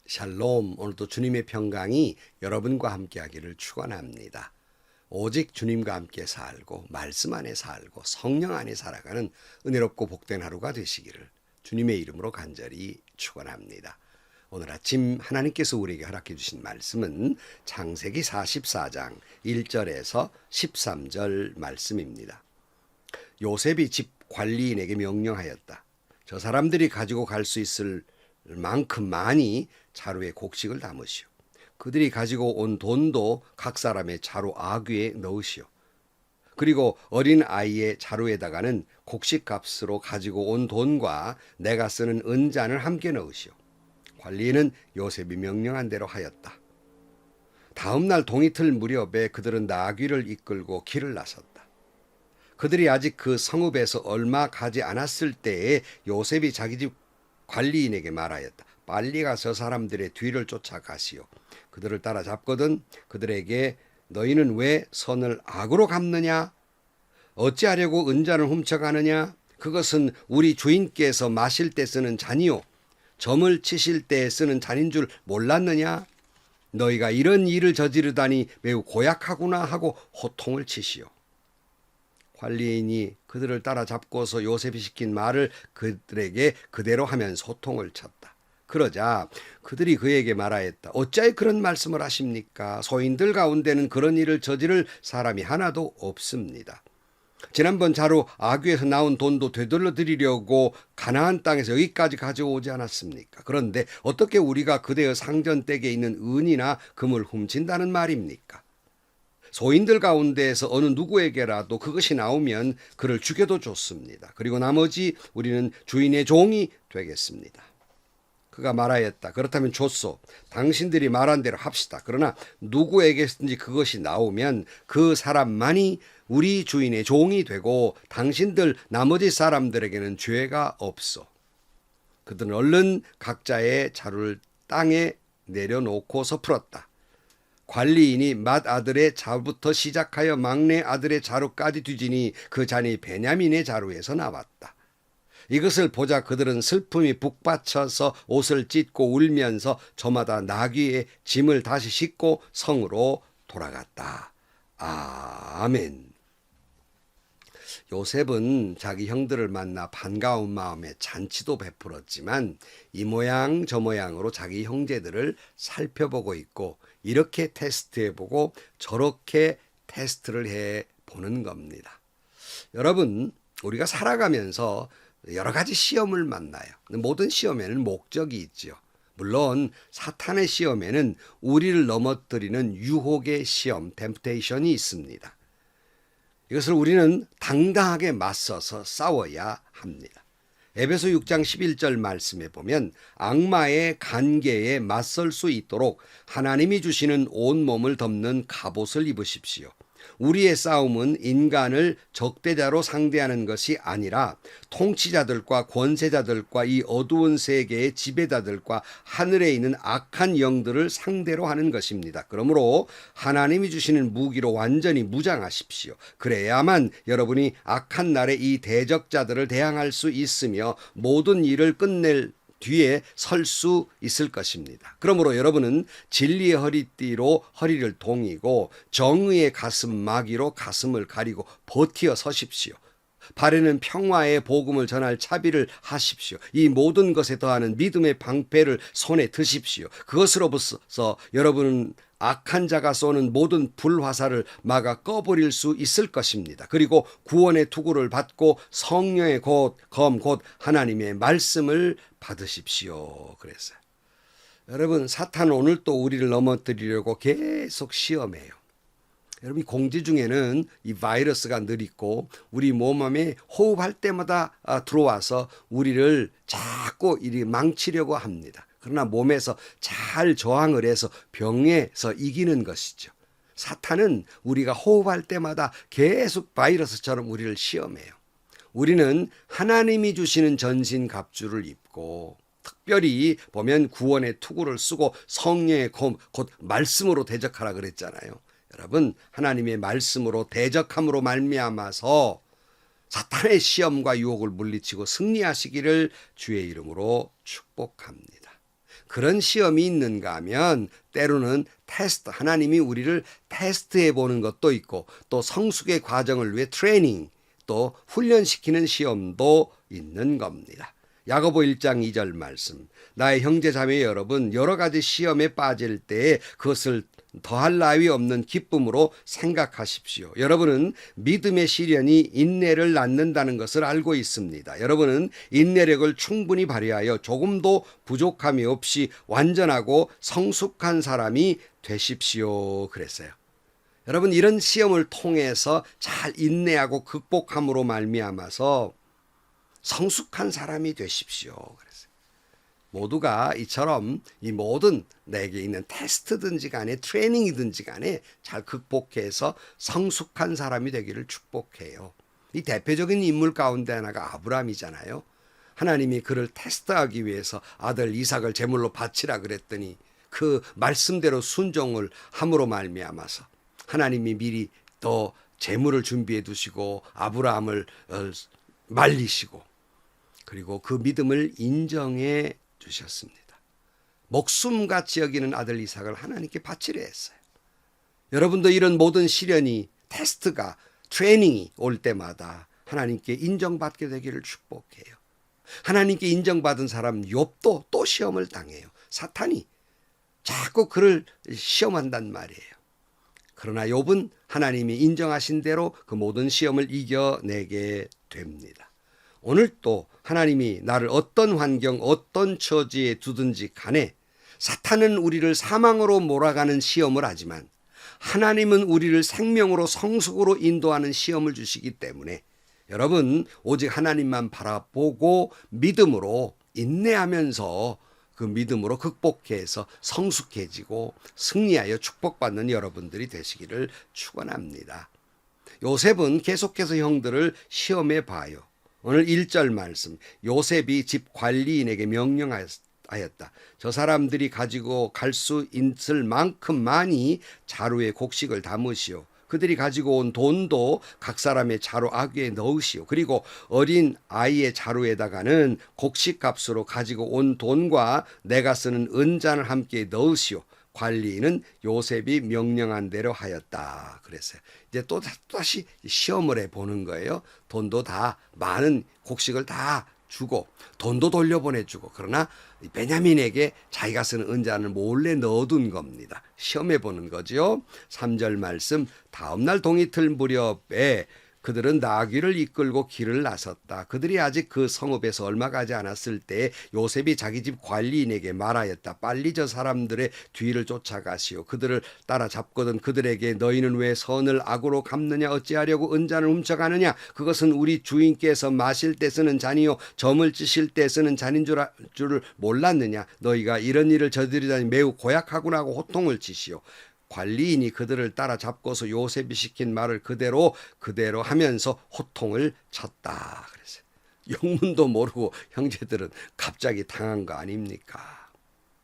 샬롬, 오늘도 주님의 평강이 여러분과 함께하기를 축원합니다. 오직 주님과 함께 살고 말씀 안에 살고 성령 안에 살아가는 은혜롭고 복된 하루가 되시기를 주님의 이름으로 간절히 축원합니다. 오늘 아침 하나님께서 우리에게 허락해 주신 말씀은 창세기 44장 1절에서 13절 말씀입니다. 요셉이 집 관리인에게 명령하였다. 저 사람들이 가지고 갈 수 있을 만큼 많이 자루에 곡식을 담으시오. 그들이 가지고 온 돈도 각 사람의 자루 아귀에 넣으시오. 그리고 어린 아이의 자루에다가는 곡식 값으로 가지고 온 돈과 내가 쓰는 은잔을 함께 넣으시오. 관리인은 요셉이 명령한 대로 하였다. 다음 날 동이틀 무렵에 그들은 나귀를 이끌고 길을 나섰다. 그들이 아직 그 성읍에서 얼마 가지 않았을 때에 요셉이 자기 집 관리인에게 말하였다. 빨리 가서 사람들의 뒤를 쫓아가시오. 그들을 따라잡거든 그들에게 너희는 왜 선을 악으로 갚느냐? 어찌하려고 은잔을 훔쳐가느냐? 그것은 우리 주인께서 마실 때 쓰는 잔이요 점을 치실 때 쓰는 잔인 줄 몰랐느냐? 너희가 이런 일을 저지르다니 매우 고약하구나 하고 호통을 치시오. 관리인이 그들을 따라잡고서 요셉이 시킨 말을 그들에게 그대로 하면서 호통을 쳤다. 그러자 그들이 그에게 말하였다. 어찌하여 그런 말씀을 하십니까? 소인들 가운데는 그런 일을 저지를 사람이 하나도 없습니다. 지난번 자루 아귀에서 나온 돈도 되돌려 드리려고 가나안 땅에서 여기까지 가져오지 않았습니까? 그런데 어떻게 우리가 그대의 상전댁에 있는 은이나 금을 훔친다는 말입니까? 소인들 가운데에서 어느 누구에게라도 그것이 나오면 그를 죽여도 좋습니다. 그리고 나머지 우리는 주인의 종이 되겠습니다. 그가 말하였다. 그렇다면 좋소. 당신들이 말한 대로 합시다. 그러나 누구에게든지 그것이 나오면 그 사람만이 우리 주인의 종이 되고 당신들 나머지 사람들에게는 죄가 없소. 그들은 얼른 각자의 자루를 땅에 내려놓고서 풀었다. 관리인이 맏아들의 자루부터 시작하여 막내 아들의 자루까지 뒤지니 그 잔이 베냐민의 자루에서 나왔다. 이것을 보자 그들은 슬픔이 북받쳐서 옷을 찢고 울면서 저마다 나귀의 짐을 다시 싣고 성으로 돌아갔다. 아멘. 요셉은 자기 형들을 만나 반가운 마음에 잔치도 베풀었지만 이 모양 저 모양으로 자기 형제들을 살펴보고 있고 이렇게 테스트해보고 저렇게 테스트를 해보는 겁니다. 여러분, 우리가 살아가면서 여러 가지 시험을 만나요. 모든 시험에는 목적이 있죠. 물론 사탄의 시험에는 우리를 넘어뜨리는 유혹의 시험, 템프테이션이 있습니다. 이것을 우리는 당당하게 맞서서 싸워야 합니다. 에베소 6장 11절 말씀에 보면 악마의 간계에 맞설 수 있도록 하나님이 주시는 온몸을 덮는 갑옷을 입으십시오. 우리의 싸움은 인간을 적대자로 상대하는 것이 아니라 통치자들과 권세자들과 이 어두운 세계의 지배자들과 하늘에 있는 악한 영들을 상대로 하는 것입니다. 그러므로 하나님이 주시는 무기로 완전히 무장하십시오. 그래야만 여러분이 악한 날에 이 대적자들을 대항할 수 있으며 모든 일을 끝낼 뒤에 설 수 있을 것입니다. 그러므로 여러분은 진리의 허리띠로 허리를 동이고 정의의 가슴 마귀로 가슴을 가리고 버티어 서십시오. 발에는 평화의 복음을 전할 차비를 하십시오. 이 모든 것에 더하는 믿음의 방패를 손에 드십시오. 그것으로부터 여러분은 악한 자가 쏘는 모든 불화살을 막아 꺼버릴 수 있을 것입니다. 그리고 구원의 투구를 받고 성령의 검 곧 하나님의 말씀을 받으십시오. 그랬어요. 여러분, 사탄은 오늘 또 우리를 넘어뜨리려고 계속 시험해요. 여러분, 공지 중에는 이 바이러스가 늘 있고 우리 몸 안에 호흡할 때마다 들어와서 우리를 자꾸 이리 망치려고 합니다. 그러나 몸에서 잘 저항을 해서 병에서 이기는 것이죠. 사탄은 우리가 호흡할 때마다 계속 바이러스처럼 우리를 시험해요. 우리는 하나님이 주시는 전신갑주를 입고 특별히 보면 구원의 투구를 쓰고 성령의 검, 곧 말씀으로 대적하라 그랬잖아요. 여러분, 하나님의 말씀으로 대적함으로 말미암아서 사탄의 시험과 유혹을 물리치고 승리하시기를 주의 이름으로 축복합니다. 그런 시험이 있는가 하면 때로는 테스트, 하나님이 우리를 테스트해 보는 것도 있고 또 성숙의 과정을 위해 트레이닝, 또 훈련시키는 시험도 있는 겁니다. 야고보 1장 2절 말씀. 나의 형제 자매 여러분, 여러 가지 시험에 빠질 때에 그것을 더할 나위 없는 기쁨으로 생각하십시오. 여러분은 믿음의 시련이 인내를 낳는다는 것을 알고 있습니다. 여러분은 인내력을 충분히 발휘하여 조금도 부족함이 없이 완전하고 성숙한 사람이 되십시오. 그랬어요. 여러분, 이런 시험을 통해서 잘 인내하고 극복함으로 말미암아서 성숙한 사람이 되십시오. 그랬어요. 모두가 이처럼 이 모든 내게 있는 테스트든지 간에 트레이닝이든지 간에 잘 극복해서 성숙한 사람이 되기를 축복해요. 이 대표적인 인물 가운데 하나가 아브라함이잖아요. 하나님이 그를 테스트하기 위해서 아들 이삭을 제물로 바치라 그랬더니 그 말씀대로 순종을 함으로 말미암아서 하나님이 미리 더 제물을 준비해 두시고 아브라함을 말리시고 그리고 그 믿음을 인정해 주셨습니다. 목숨같이 여기는 아들 이삭을 하나님께 바치려 했어요. 여러분도 이런 모든 시련이 테스트가 트레이닝이 올 때마다 하나님께 인정받게 되기를 축복해요. 하나님께 인정받은 사람 욥도 또 시험을 당해요. 사탄이 자꾸 그를 시험한단 말이에요. 그러나 욥은 하나님이 인정하신 대로 그 모든 시험을 이겨내게 됩니다. 오늘 또 하나님이 나를 어떤 환경, 어떤 처지에 두든지 간에 사탄은 우리를 사망으로 몰아가는 시험을 하지만 하나님은 우리를 생명으로 성숙으로 인도하는 시험을 주시기 때문에 여러분 오직 하나님만 바라보고 믿음으로 인내하면서 그 믿음으로 극복해서 성숙해지고 승리하여 축복받는 여러분들이 되시기를 축원합니다. 요셉은 계속해서 형들을 시험해 봐요. 오늘 1절 말씀, 요셉이 집 관리인에게 명령하였다. 저 사람들이 가지고 갈 수 있을 만큼 많이 자루에 곡식을 담으시오. 그들이 가지고 온 돈도 각 사람의 자루 아귀에 넣으시오. 그리고 어린 아이의 자루에다가는 곡식 값으로 가지고 온 돈과 내가 쓰는 은잔을 함께 넣으시오. 관리인은 요셉이 명령한 대로 하였다. 그랬어요. 이제 또 다시 시험을 해보는 거예요. 돈도 다 많은 곡식을 다 주고 돈도 돌려보내주고 그러나 베냐민에게 자기가 쓰는 은잔을 몰래 넣어둔 겁니다. 시험해보는 거죠. 3절 말씀 다음날 동이틀 무렵에 그들은 나귀를 이끌고 길을 나섰다. 그들이 아직 그 성읍에서 얼마 가지 않았을 때 요셉이 자기 집 관리인에게 말하였다. 빨리 저 사람들의 뒤를 쫓아가시오. 그들을 따라잡거든 그들에게 너희는 왜 선을 악으로 갚느냐 어찌하려고 은잔을 훔쳐가느냐 그것은 우리 주인께서 마실 때 쓰는 잔이요 점을 찌실 때 쓰는 잔인 줄을 몰랐느냐 너희가 이런 일을 저지르다니 매우 고약하구나 하고 호통을 치시오. 관리인이 그들을 따라잡고서 요셉이 시킨 말을 그대로 하면서 호통을 쳤다. 그랬어요. 영문도 모르고 형제들은 갑자기 당한 거 아닙니까?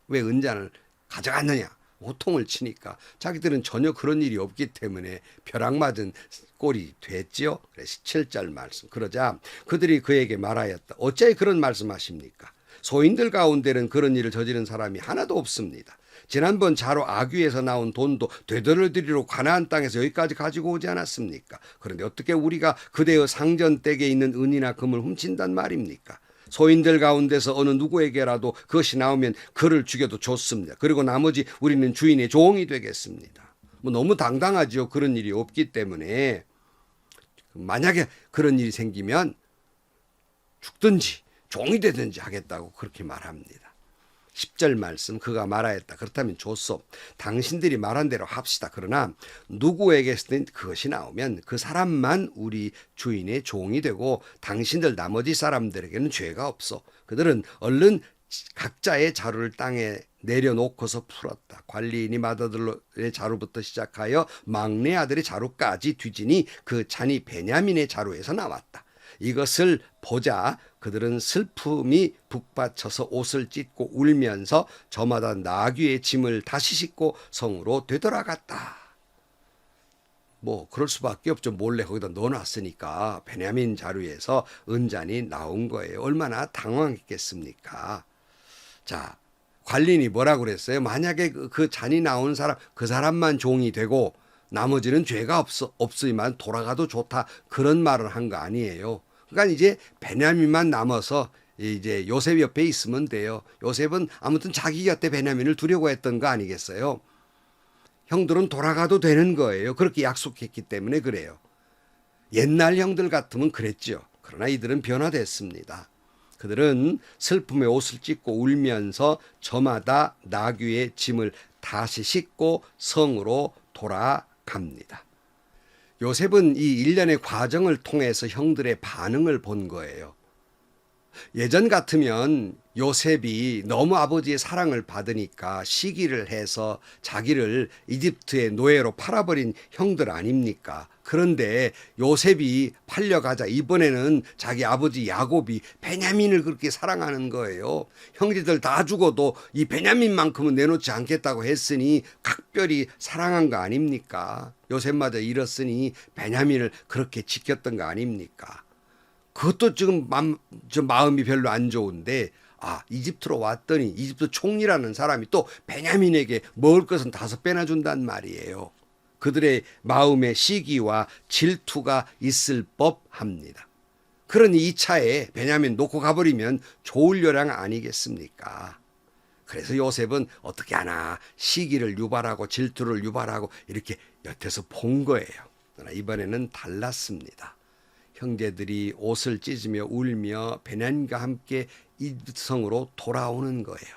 왜 은잔을 가져갔느냐? 호통을 치니까 자기들은 전혀 그런 일이 없기 때문에 벼락 맞은 꼴이 됐지요. 그래서 17절 말씀. 그러자 그들이 그에게 말하였다. 어찌 그런 말씀하십니까? 소인들 가운데는 그런 일을 저지른 사람이 하나도 없습니다. 지난번 자로 아귀에서 나온 돈도 되돌려드리러 가나안 땅에서 여기까지 가지고 오지 않았습니까? 그런데 어떻게 우리가 그대의 상전댁에 있는 은이나 금을 훔친단 말입니까? 소인들 가운데서 어느 누구에게라도 그것이 나오면 그를 죽여도 좋습니다. 그리고 나머지 우리는 주인의 종이 되겠습니다. 뭐 너무 당당하지요. 그런 일이 없기 때문에 만약에 그런 일이 생기면 죽든지 종이 되든지 하겠다고 그렇게 말합니다. 10절 말씀 그가 말하였다. 그렇다면 좋소. 당신들이 말한 대로 합시다. 그러나 누구에게서든 그것이 나오면 그 사람만 우리 주인의 종이 되고 당신들 나머지 사람들에게는 죄가 없어. 그들은 얼른 각자의 자루를 땅에 내려놓고서 풀었다. 관리인이 맏아들의 자루부터 시작하여 막내 아들의 자루까지 뒤지니 그 잔이 베냐민의 자루에서 나왔다. 이것을 보자 그들은 슬픔이 북받쳐서 옷을 찢고 울면서 저마다 나귀의 짐을 다시 싣고 성으로 되돌아갔다. 뭐 그럴 수밖에 없죠. 몰래 거기다 넣어놨으니까 베냐민 자루에서 은잔이 나온 거예요. 얼마나 당황했겠습니까? 자, 관리인이 뭐라고 그랬어요? 만약에 그 잔이 나온 사람, 그 사람만 종이 되고 나머지는 죄가 없으면 돌아가도 좋다. 그런 말을 한 거 아니에요. 그러니까 이제 베냐민만 남아서 이제 요셉 옆에 있으면 돼요. 요셉은 아무튼 자기 곁에 베냐민을 두려고 했던 거 아니겠어요? 형들은 돌아가도 되는 거예요. 그렇게 약속했기 때문에 그래요. 옛날 형들 같으면 그랬죠. 그러나 이들은 변화됐습니다. 그들은 슬픔의 옷을 찢고 울면서 저마다 나귀의 짐을 다시 싣고 성으로 돌아갑니다. 요셉은 이 일련의 과정을 통해서 형들의 반응을 본 거예요. 예전 같으면 요셉이 너무 아버지의 사랑을 받으니까 시기를 해서 자기를 이집트의 노예로 팔아버린 형들 아닙니까? 그런데 요셉이 팔려가자 이번에는 자기 아버지 야곱이 베냐민을 그렇게 사랑하는 거예요. 형제들 다 죽어도 이 베냐민만큼은 내놓지 않겠다고 했으니 각별히 사랑한 거 아닙니까? 요셉마저 잃었으니 베냐민을 그렇게 지켰던 거 아닙니까? 그것도 지금 마음이 별로 안 좋은데 이집트로 왔더니 이집트 총리라는 사람이 또 베냐민에게 먹을 것은 5배나 준단 말이에요. 그들의 마음의 시기와 질투가 있을 법합니다. 그러니 이 차에 베냐민 놓고 가버리면 좋을 요량 아니겠습니까? 그래서 요셉은 어떻게 하나 시기를 유발하고 질투를 유발하고 이렇게 엿에서 본 거예요. 그러나 이번에는 달랐습니다. 형제들이 옷을 찢으며 울며 베냐민과 함께 이집트 성으로 돌아오는 거예요.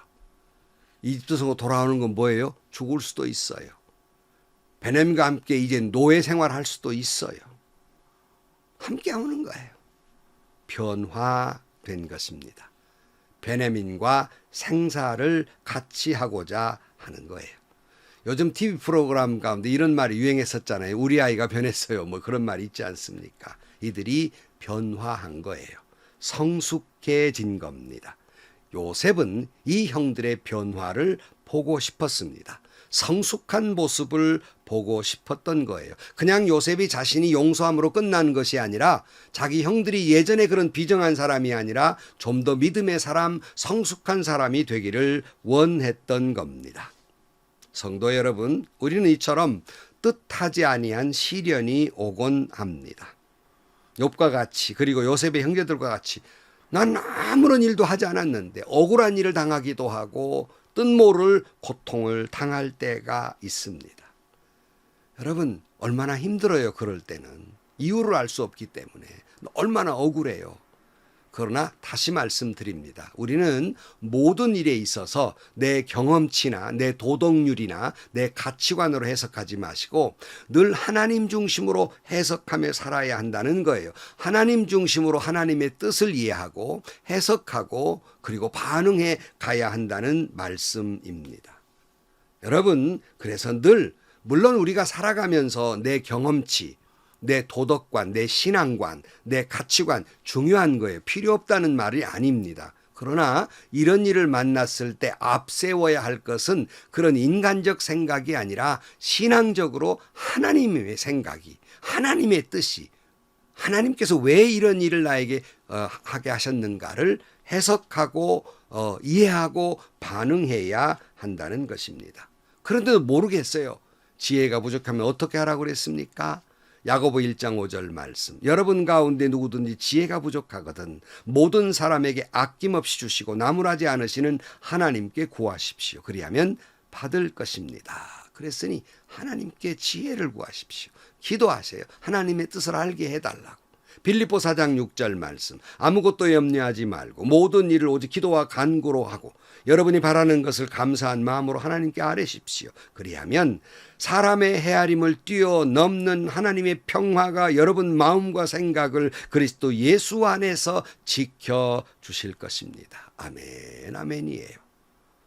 이집트 성으로 돌아오는 건 뭐예요? 죽을 수도 있어요. 베냐민과 함께 이제 노예 생활할 수도 있어요. 함께 오는 거예요. 변화된 것입니다. 베냐민과 생사를 같이 하고자 하는 거예요. 요즘 TV 프로그램 가운데 이런 말이 유행했었잖아요. 우리 아이가 변했어요. 뭐 그런 말이 있지 않습니까? 이들이 변화한 거예요. 성숙해진 겁니다. 요셉은 이 형들의 변화를 보고 싶었습니다. 성숙한 모습을 보고 싶었던 거예요. 그냥 요셉이 자신이 용서함으로 끝난 것이 아니라 자기 형들이 예전에 그런 비정한 사람이 아니라 좀 더 믿음의 사람, 성숙한 사람이 되기를 원했던 겁니다. 성도 여러분, 우리는 이처럼 뜻하지 아니한 시련이 오곤 합니다. 욥과 같이 그리고 요셉의 형제들과 같이 난 아무런 일도 하지 않았는데 억울한 일을 당하기도 하고 뜻모를 고통을 당할 때가 있습니다. 여러분 얼마나 힘들어요. 그럴 때는 이유를 알 수 없기 때문에 얼마나 억울해요. 그러나 다시 말씀드립니다. 우리는 모든 일에 있어서 내 경험치나 내 도덕률이나 내 가치관으로 해석하지 마시고 늘 하나님 중심으로 해석하며 살아야 한다는 거예요. 하나님 중심으로 하나님의 뜻을 이해하고 해석하고 그리고 반응해 가야 한다는 말씀입니다. 여러분, 그래서 늘 물론 우리가 살아가면서 내 경험치, 내 도덕관, 내 신앙관, 내 가치관 중요한 거예요. 필요 없다는 말이 아닙니다. 그러나 이런 일을 만났을 때 앞세워야 할 것은 그런 인간적 생각이 아니라 신앙적으로 하나님의 생각이, 하나님의 뜻이, 하나님께서 왜 이런 일을 나에게 하게 하셨는가를 해석하고 이해하고 반응해야 한다는 것입니다. 그런데도 모르겠어요. 지혜가 부족하면 어떻게 하라고 그랬습니까? 야고보 1장 5절 말씀. 여러분 가운데 누구든지 지혜가 부족하거든 모든 사람에게 아낌없이 주시고 나무라지 않으시는 하나님께 구하십시오. 그리하면 받을 것입니다. 그랬으니 하나님께 지혜를 구하십시오. 기도하세요. 하나님의 뜻을 알게 해달라고. 빌립보 4장 6절 말씀. 아무것도 염려하지 말고 모든 일을 오직 기도와 간구로 하고 여러분이 바라는 것을 감사한 마음으로 하나님께 아뢰십시오. 그리하면 사람의 헤아림을 뛰어넘는 하나님의 평화가 여러분 마음과 생각을 그리스도 예수 안에서 지켜주실 것입니다. 아멘, 아멘이에요.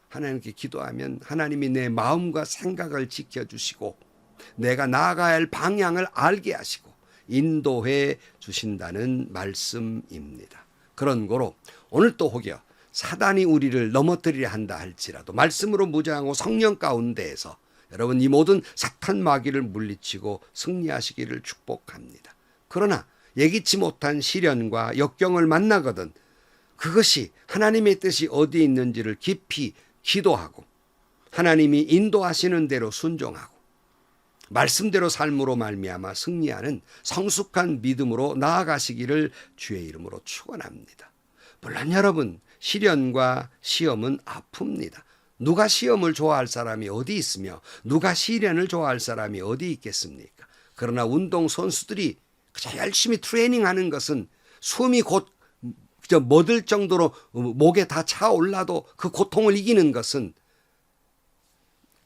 하나님께 기도하면 하나님이 내 마음과 생각을 지켜주시고 내가 나아가야 할 방향을 알게 하시고 인도해 주신다는 말씀입니다. 그런 거로 오늘 또 혹여 사단이 우리를 넘어뜨리려 한다 할지라도 말씀으로 무장하고 성령 가운데에서 여러분 이 모든 사탄 마귀를 물리치고 승리하시기를 축복합니다. 그러나 예기치 못한 시련과 역경을 만나거든 그것이 하나님의 뜻이 어디에 있는지를 깊이 기도하고 하나님이 인도하시는 대로 순종하고 말씀대로 삶으로 말미암아 승리하는 성숙한 믿음으로 나아가시기를 주의 이름으로 축원합니다. 물론 여러분, 시련과 시험은 아픕니다. 누가 시험을 좋아할 사람이 어디 있으며 누가 시련을 좋아할 사람이 어디 있겠습니까? 그러나 운동 선수들이 그저 열심히 트레이닝하는 것은 숨이 곧 멎을 정도로 목에 다 차올라도 그 고통을 이기는 것은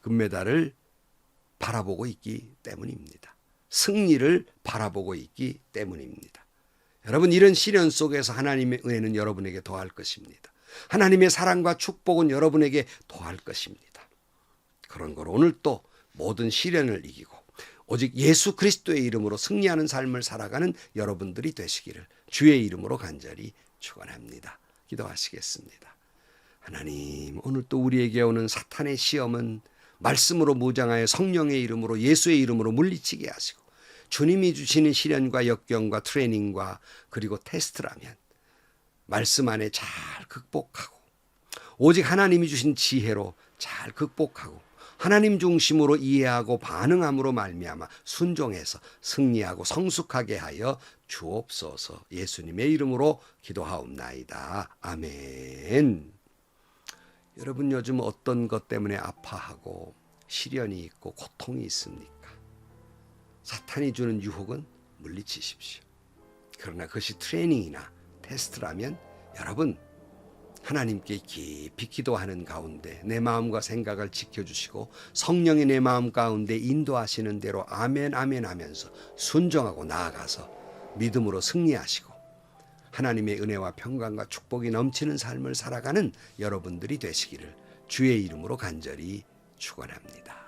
금메달을 바라보고 있기 때문입니다. 승리를 바라보고 있기 때문입니다. 여러분, 이런 시련 속에서 하나님의 은혜는 여러분에게 더할 것입니다. 하나님의 사랑과 축복은 여러분에게 더할 것입니다. 그런 걸 오늘 또 모든 시련을 이기고 오직 예수 그리스도의 이름으로 승리하는 삶을 살아가는 여러분들이 되시기를 주의 이름으로 간절히 축원합니다. 기도하시겠습니다. 하나님, 오늘 또 우리에게 오는 사탄의 시험은 말씀으로 무장하여 성령의 이름으로 예수의 이름으로 물리치게 하시고 주님이 주시는 시련과 역경과 트레이닝과 그리고 테스트라면 말씀 안에 잘 극복하고 오직 하나님이 주신 지혜로 잘 극복하고 하나님 중심으로 이해하고 반응함으로 말미암아 순종해서 승리하고 성숙하게 하여 주옵소서. 예수님의 이름으로 기도하옵나이다. 아멘. 여러분, 요즘 어떤 것 때문에 아파하고 시련이 있고 고통이 있습니까? 사탄이 주는 유혹은 물리치십시오. 그러나 그것이 트레이닝이나 테스트라면 여러분, 하나님께 깊이 기도하는 가운데 내 마음과 생각을 지켜주시고 성령이 내 마음 가운데 인도하시는 대로 아멘 아멘 하면서 순종하고 나아가서 믿음으로 승리하시고 하나님의 은혜와 평강과 축복이 넘치는 삶을 살아가는 여러분들이 되시기를 주의 이름으로 간절히 축원합니다.